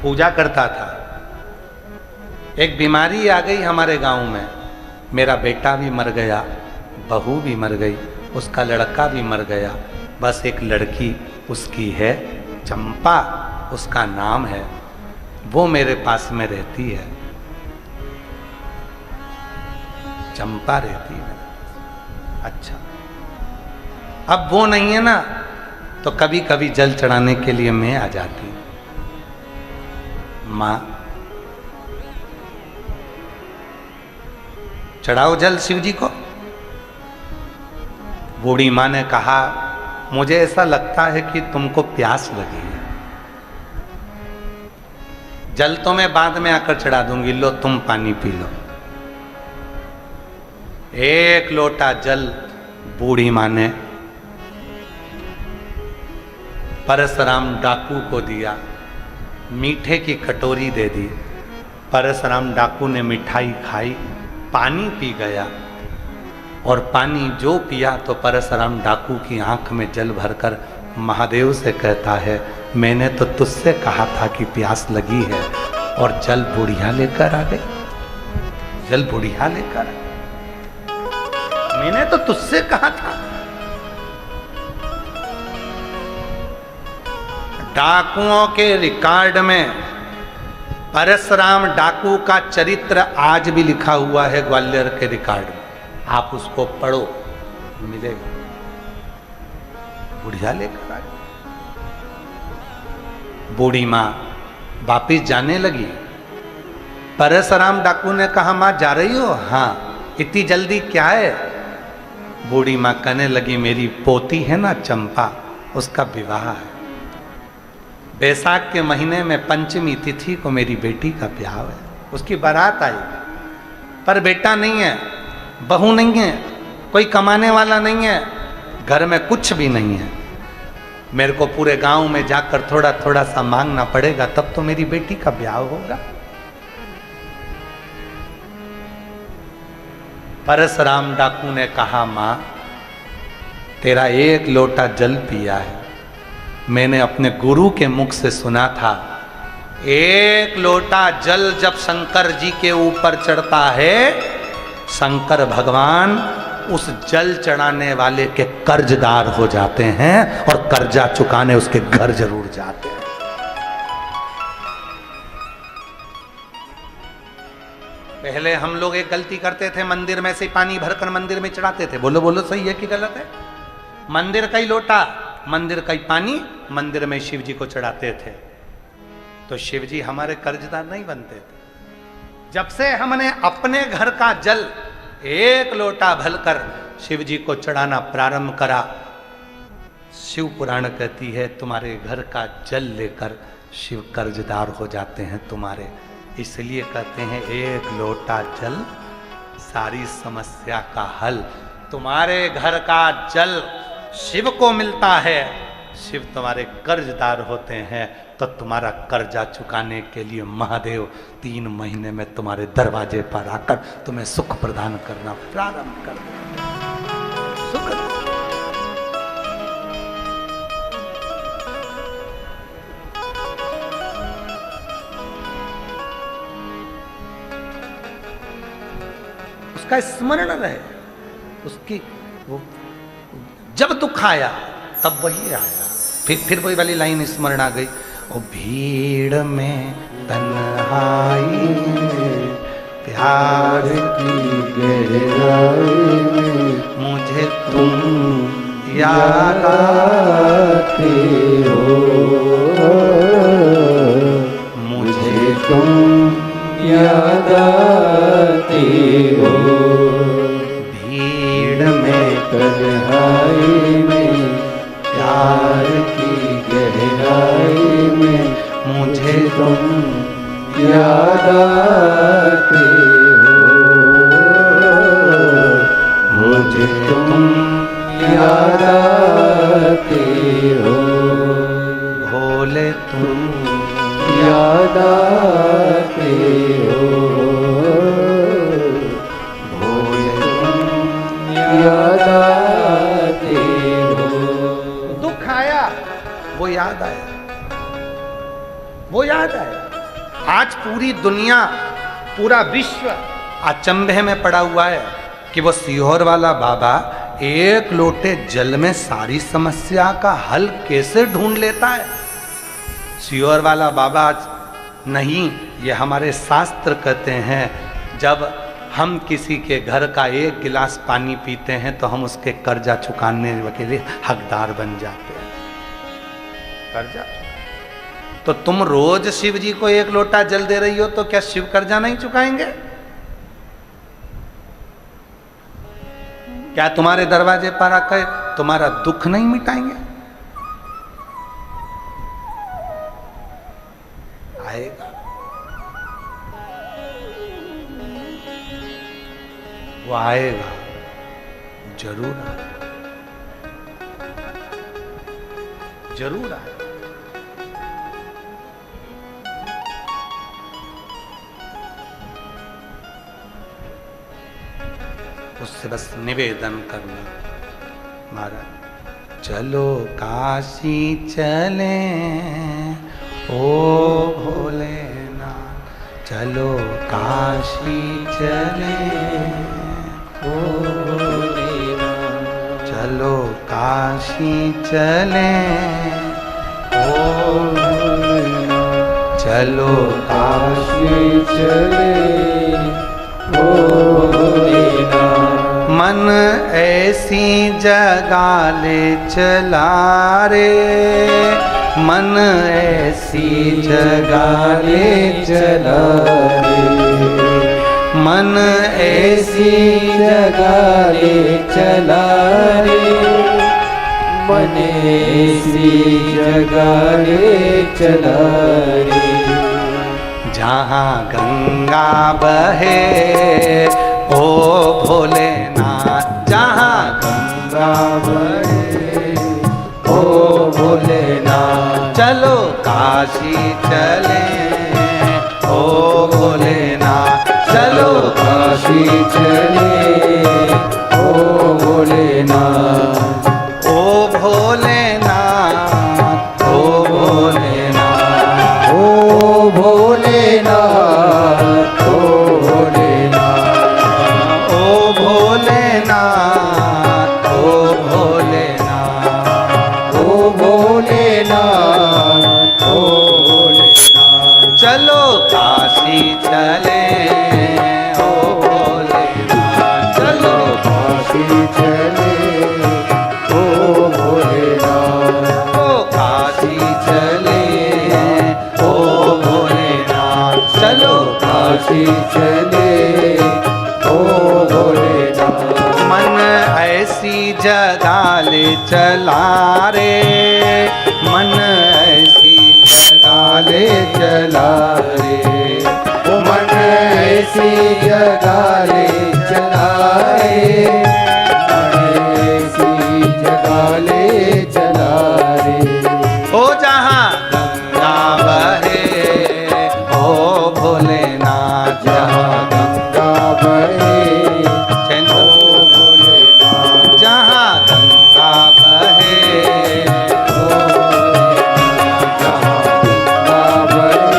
पूजा करता था। एक बीमारी आ गई हमारे गांव में, मेरा बेटा भी मर गया, बहू भी मर गई, उसका लड़का भी मर गया, बस एक लड़की उसकी है, चंपा उसका नाम है, वो मेरे पास में रहती है। चंपा रहती है। अच्छा, अब वो नहीं है ना, तो कभी कभी जल चढ़ाने के लिए मैं आ जाती। मां, चढ़ाओ जल शिव जी को। बूढ़ी मां ने कहा मुझे ऐसा लगता है कि तुमको प्यास लगी है, जल तो मैं बाद में आकर चढ़ा दूंगी, लो तुम पानी पी लो। एक लोटा जल बूढ़ी मां ने परशुराम डाकू को दिया, मीठे की कटोरी दे दी। परशुराम डाकू ने मिठाई खाई, पानी पी गया, और पानी जो पिया तो परशुराम डाकू की आंख में जल भरकर महादेव से कहता है मैंने तो तुझसे कहा था कि प्यास लगी है, और जल बुढ़िया लेकर आ गई। जल बुढ़िया लेकर आ, मैंने तो तुझसे कहा था। डाकुओं के रिकॉर्ड में परशुराम डाकू का चरित्र आज भी लिखा हुआ है ग्वालियर के रिकॉर्ड में, आप उसको पढ़ो मिलेगा। बुढ़िया लेकर आ गई। बूढ़ी मां वापिस जाने लगी। परशुराम डाकू ने कहा मां जा रही हो? हाँ। इतनी जल्दी क्या है? बूढ़ी मां कहने लगी मेरी पोती है ना चंपा, उसका विवाह है। बैसाख के महीने में पंचमी तिथि को मेरी बेटी का ब्याह है, उसकी बारात आई, पर बेटा नहीं है, बहू नहीं है, कोई कमाने वाला नहीं है, घर में कुछ भी नहीं है। मेरे को पूरे गांव में जाकर थोड़ा थोड़ा सा मांगना पड़ेगा, तब तो मेरी बेटी का ब्याह होगा। परशुराम डाकू ने कहा मां, तेरा एक लोटा जल पिया है, मैंने अपने गुरु के मुख से सुना था, एक लोटा जल जब शंकर जी के ऊपर चढ़ता है, शंकर भगवान उस जल चढ़ाने वाले के कर्जदार हो जाते हैं और कर्जा चुकाने उसके घर जरूर जाते हैं। पहले हम लोग एक गलती करते थे, मंदिर में से पानी भरकर मंदिर में चढ़ाते थे। बोलो बोलो, सही है कि गलत है? मंदिर का ही लोटा, मंदिर का ही पानी मंदिर में शिव जी को चढ़ाते थे। तो शिव जी हमारे कर्जदार नहीं बनते थे। जब से हमने अपने घर का जल एक लोटा भरकर शिव जी को चढ़ाना प्रारंभ करा, शिव पुराण कहती है तुम्हारे घर का जल लेकर शिव कर्जदार हो जाते हैं तुम्हारे। इसलिए कहते हैं एक लोटा जल सारी समस्या का हल। तुम्हारे घर का जल शिव को मिलता है, शिव तुम्हारे कर्जदार होते हैं, तो तुम्हारा कर्जा चुकाने के लिए महादेव 3 महीने में तुम्हारे दरवाजे पर आकर तुम्हें सुख प्रदान करना प्रारंभ कर देंगे। सुख उसका स्मरण रहे, उसकी वो जब दुख आया तब वही आया। फिर वही वाली लाइन स्मरण आ गई, ओ भीड़ में तन्हाई में प्यार की गहराई में मुझे तुम याद आते हो, मुझे तुम याद आते हो। भीड़ में तन्हाई में प्यार की गहराई में मुझे तुम याद आते हो, मुझे तुम याद आते हो। भोले तुम याद आते हो, भोले तुम याद आते हो। दुख आया वो याद आया, वो याद आया। आज पूरी दुनिया, पूरा विश्व अचंभे में पड़ा हुआ है कि वो सीहोर वाला बाबा एक लोटे जल में सारी समस्या का हल कैसे ढूंढ लेता है। सीहोर वाला बाबा नहीं, ये हमारे शास्त्र कहते हैं, जब हम किसी के घर का एक गिलास पानी पीते हैं तो हम उसके कर्जा चुकाने के लिए हकदार बन जाते हैं। कर्जा, तो तुम रोज शिव जी को एक लोटा जल दे रही हो तो क्या शिव कर्जा नहीं चुकाएंगे? क्या तुम्हारे दरवाजे पर आकर तुम्हारा दुख नहीं मिटाएंगे? आएगा, वो आएगा, जरूर आएगा, जरूर आएगा। उससे बस निवेदन करना, महाराज चलो काशी चले ओ भोलेनाथ, चलो काशी चले ओ भोलेनाथ, चलो काशी चले ओ भोलेनाथ, चलो काशी चले ओ भोलेनाथ। मन ऐसी जगह ले चला रे, मन ऐसी जगह ले चला रे, मन ऐसी जगह ले चला रे, मन ऐसी जगह ले चला रे। जहाँ गंगा बहे ओ भोलेनाथ, जहाँ गंगा बहे ओ भोलेनाथ, चलो काशी चले ओ भोलेनाथ, चलो काशी चले ओ भोलेनाथ, ओ भोलेनाथ, ओ भोलेनाथ, ओ भोलेनाथ, ओ भोलेनाथ, ओ भोलेनाथ, ओ भोलेनाथ, ओ भोलेनाथ, ओ भोलेनाथ, चलो काशी चले चला रे, मन ऐसी जगा ले चला रे, ओ मन ऐसी जगा ले चला रे, मन ऐसी जगा ले चला रे। ओ जहाँ गंगा बहे, ओ भोलेनाथ, जहाँ गंगा बहे, चैन ओ भोलेनाथ, जहाँ गंगा बहे, ओ भोलेनाथ, जहाँ गंगा बहे,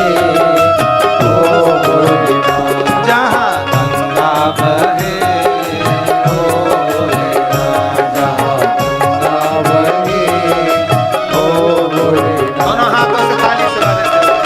ओ भोलेनाथ, जहाँ गंगा बहे, ओ भोलेनाथ। जहाँ गंगा बहे, ओ भोलेनाथ। दोनों हाथों से ताली से बजाते हुए।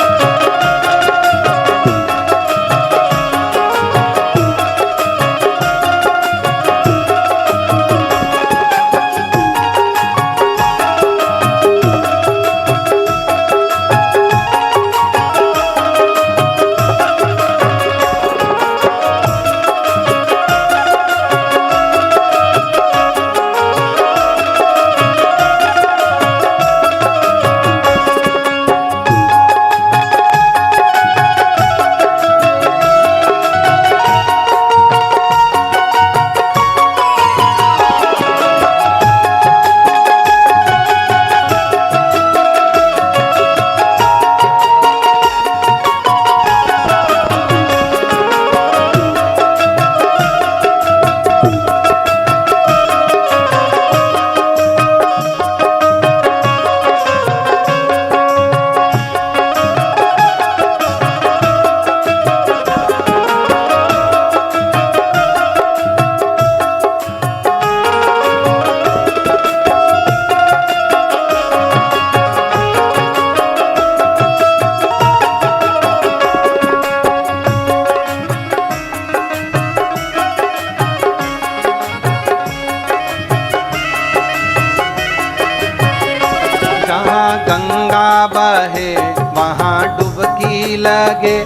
जहाँ गंगा बहे वहाँ डुबकी लगे,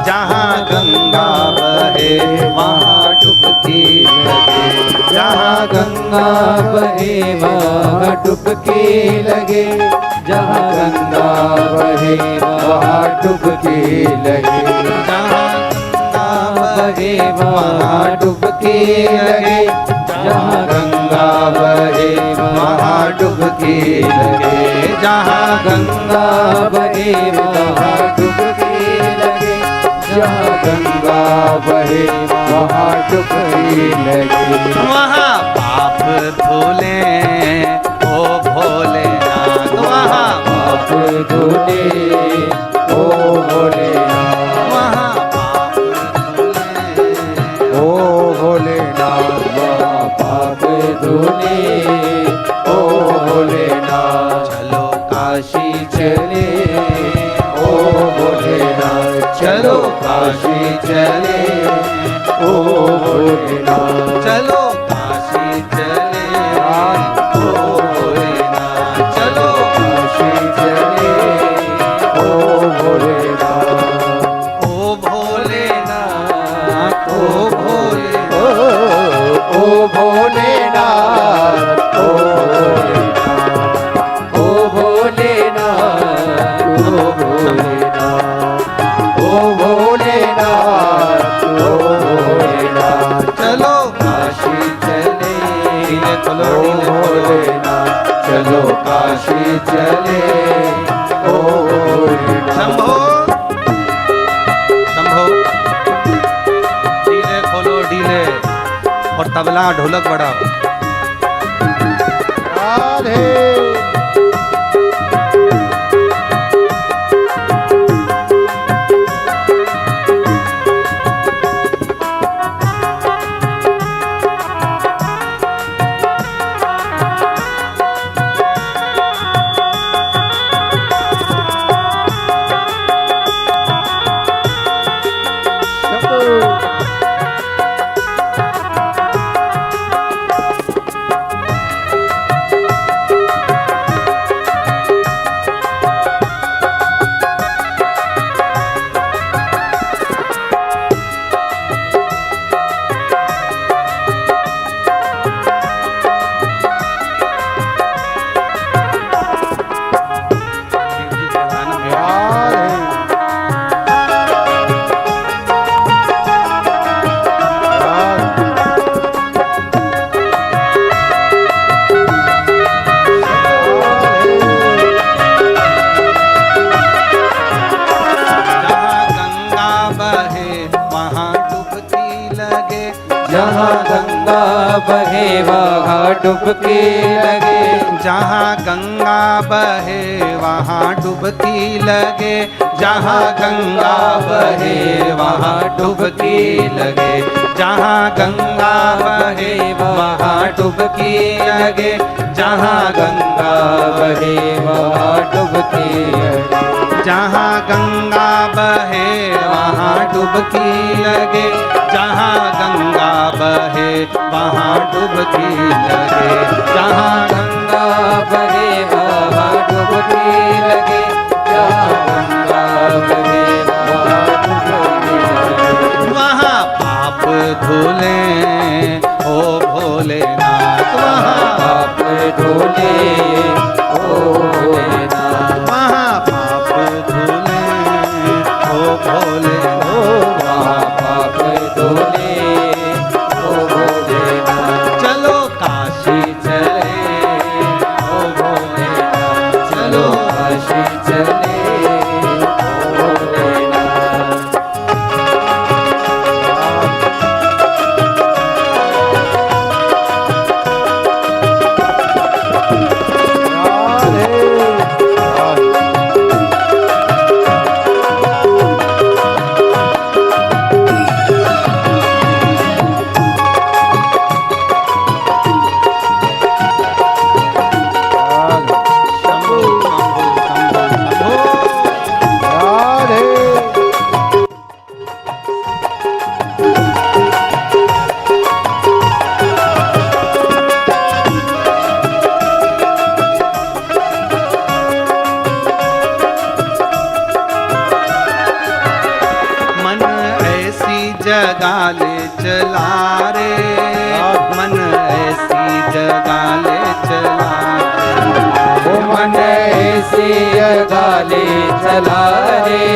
जहाँ गंगा बहे वहाँ डुबकी लगे, जहाँ गंगा बहे वहाँ डुबकी लगे, जहाँ गंगा बहे वहाँ डुबकी लगे, जहाँ गंगा बहे वहाँ डुबकी लगे, जहाँ गंगा बहे वहाँ डुबकी लगे, जहाँ गंगा बहे वहाँ डुबकी लगे, जहाँ गंगा बहे वहाँ डुबकी लगे। वहाँ पाप धुले, ओ भोलेनाथ, वहाँ पाप धुले, ओ भोलेनाथ, वहाँ पाप धुले, ओ भोलेनाथ, वहाँ पाप धुले, ओ भोलेनाथ। चलो काशी चले, ओ भोलेनाथ, चलो काशी चले, ओ भोलेनाथ, चलो काशी चले, ओ भोलेनाथ, चलो काशी चले, ओ भोलेनाथ, ओ भोलेनाथ, ओ भोलेनाथ, ओ भोलेनाथ, ओ भोलेनाथ, ओ भोलेनाथ, ओ भोलेनाथ, ओ भोलेनाथ, ओ भोलेनाथ। चलो काशी चले, ढीले खोलो, ओ ढीले खोलो। भोलेनाथ, चलो काशी चले, ओ भोलेनाथ। शंभो शंभो, ढीले खोलो ढीले, और तबला ढोलक बड़ा। राधे। बहे वहाँ डुबकी लगे, जहाँ गंगा बहे वहाँ डुबकी लगे, जहाँ गंगा बहे वहाँ डुबकी लगे, जहाँ गंगा बहे वहाँ डुबकी लगे, जहाँ गंगा बहे वहाँ डुबकी लगे, जहाँ गंगा बहे वहाँ डुबकी लगे, जहाँ गंगा बहे वहाँ डुबकी लगे, जहाँ गंगा बहे वहाँ डुबकी लगे, जहाँ गंगा बहे वहाँ डुबकी लगे, वहाँ पाप धुले ओ भोलेनाथ, वहाँ पाप धुले ओ भोलेनाथ, वहाँ पाप धुले ओ भोले, ओ वहाँ पाप धुले ओ भोलेनाथ। चलो काशी चले ओ भोलेनाथ, चलो काशी चले ओ भोलेनाथ। शंभो शंभो शंभो मन ऐसी जगह ले चला रे, मन ऐसी जगह ले चला रे, मन ऐसी गाले चला रे,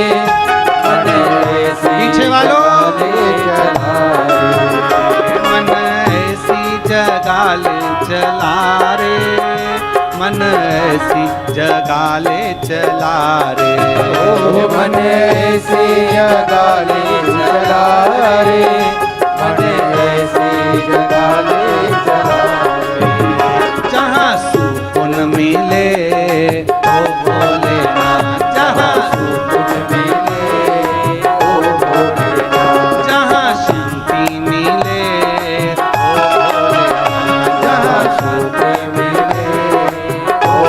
मन ऐसी पीछे वालों। गाले चला रे, मन ऐसी जगह ले चला रे, मन ऐसी जगह ले चला रे, ओ मन ऐसी गाले चला रे, मन ऐसी गाले चला रे, जहाँ सुकून मिले ओ भोलेनाथ, जहाँ सुकुन मिले ओ भोलेनाथ, जहाँ शांति मिले ओ भोलेनाथ, जहाँ शांति मिले ओ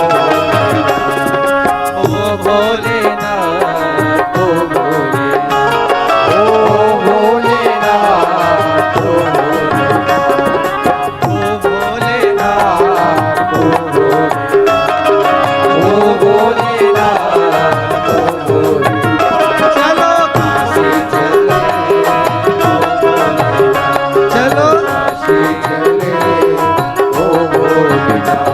भोलेनाथ, ओ भोलेनाथ, ओ भोलेनाथ, ओ भोलेनाथ, ओ भोलेनाथ, ओ भोलेनाथ, ओ भोलेनाथ, ओ भोलेनाथ। चलो काशी चले ओ भोलेनाथ, चलो काशी चले ओ भोलेनाथ।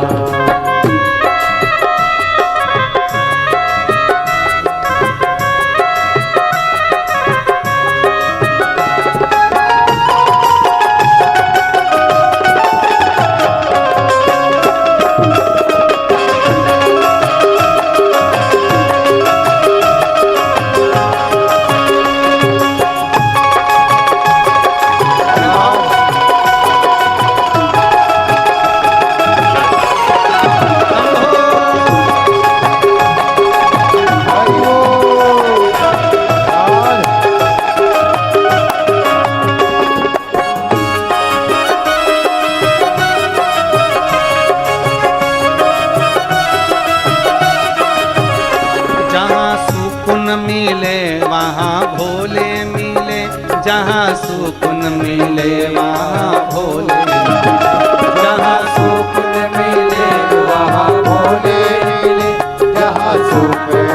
जहाँ सुकून मिले वहाँ भोले मिले, जहाँ सुकून मिले वहाँ भोले, जहाँ सुकुन मिले वहाँ भोले मिले, जहाँ सुकुन